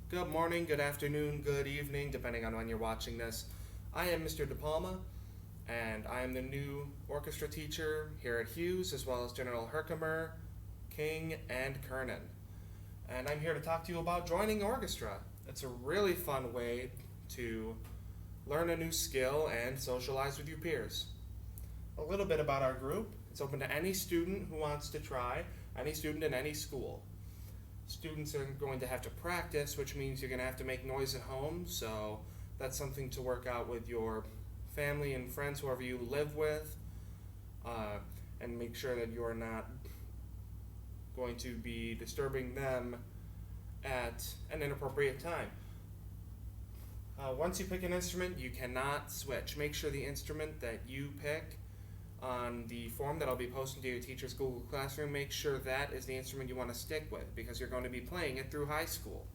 Good morning, good afternoon, good evening, depending on when you're watching this. I am Mr. DePalma, and I am the new orchestra teacher here at Hughes, as well as General Herkimer, King, and Kernan. And I'm here to talk to you about joining orchestra. It's a really fun way to learn a new skill and socialize with your peers. A little bit about our group. It's open to any student who wants to try, any student in any school. Students are going to have to practice, which means you're going to have to make noise at home, so that's something to work out with your family and friends, whoever you live with, and make sure that you're not going to be disturbing them at an inappropriate time. Once you pick an instrument, you cannot switch. Make sure the instrument that you pick on the form that I'll be posting to your teacher's Google Classroom, make sure that is the instrument you want to stick with, because you're going to be playing it through high school.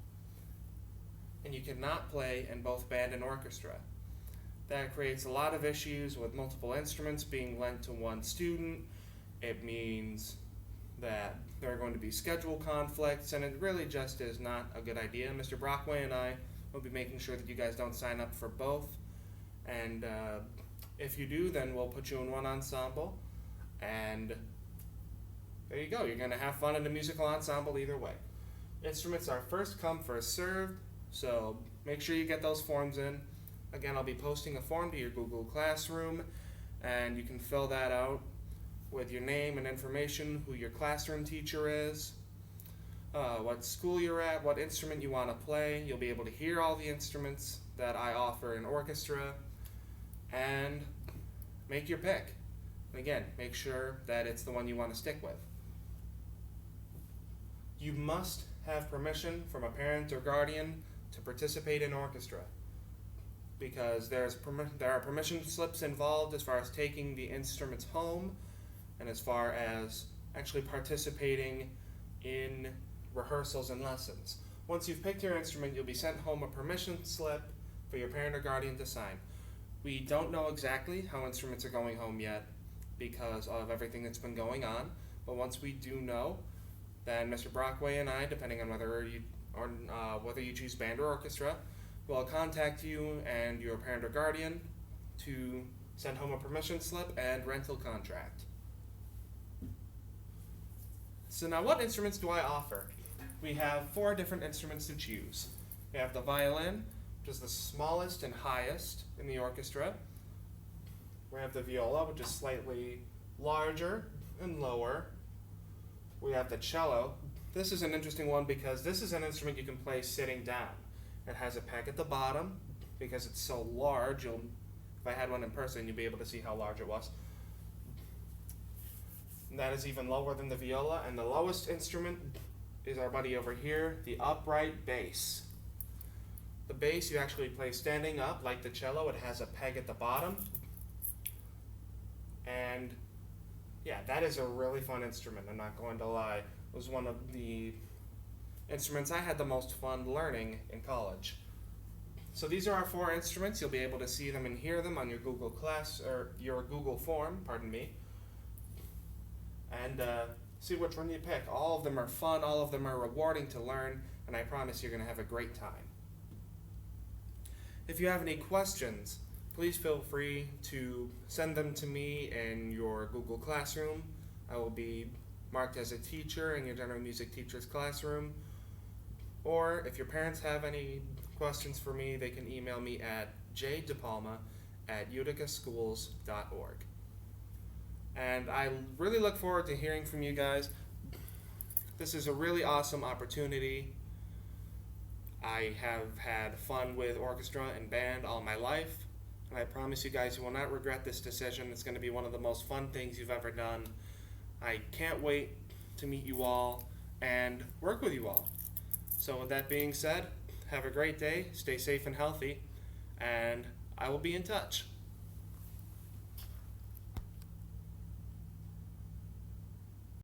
And you cannot play in both band and orchestra. That creates a lot of issues with multiple instruments being lent to one student. It means that there are going to be schedule conflicts, and it really just is not a good idea. Mr. Brockway and I will be making sure that you guys don't sign up for both, and if you do, then we'll put you in one ensemble, and there you go. You're going to have fun in the musical ensemble either way. Instruments are first come, first served, so make sure you get those forms in. Again, I'll be posting a form to your Google Classroom, and you can fill that out with your name and information, who your classroom teacher is, what school you're at, what instrument you want to play. You'll be able to hear all the instruments that I offer in orchestra, and make your pick. And again, make sure that it's the one you want to stick with. You must have permission from a parent or guardian to participate in orchestra, because there are permission slips involved as far as taking the instruments home and as far as actually participating in rehearsals and lessons. Once you've picked your instrument, you'll be sent home a permission slip for your parent or guardian to sign. We don't know exactly how instruments are going home yet because of everything that's been going on, but once we do know, then Mr. Brockway and I, depending on whether you choose band or orchestra, will contact you and your parent or guardian to send home a permission slip and rental contract. So now, what instruments do I offer? We have 4 different instruments to choose. We have the violin, which is the smallest and highest in the orchestra. We have the viola, which is slightly larger and lower. We have the cello. This is an interesting one because this is an instrument you can play sitting down. It has a peg at the bottom because it's so large. If I had one in person, you'd be able to see how large it was. And that is even lower than the viola, and the lowest instrument is our buddy over here, the upright bass. The bass you actually play standing up like the cello. It has a peg at the bottom. And yeah, that is a really fun instrument, I'm not going to lie. It was one of the instruments I had the most fun learning in college. So these are our 4 instruments. You'll be able to see them and hear them on your Google your Google form, and see which one you pick. All of them are fun, all of them are rewarding to learn, and I promise you're going to have a great time. If you have any questions, please feel free to send them to me in your Google Classroom. I will be marked as a teacher in your general music teacher's classroom. Or if your parents have any questions for me, they can email me at jdepalma@uticaschools.org. And I really look forward to hearing from you guys. This is a really awesome opportunity. I have had fun with orchestra and band all my life, and I promise you guys you will not regret this decision. It's going to be one of the most fun things you've ever done. I can't wait to meet you all and work with you all. So with that being said, have a great day, stay safe and healthy, and I will be in touch.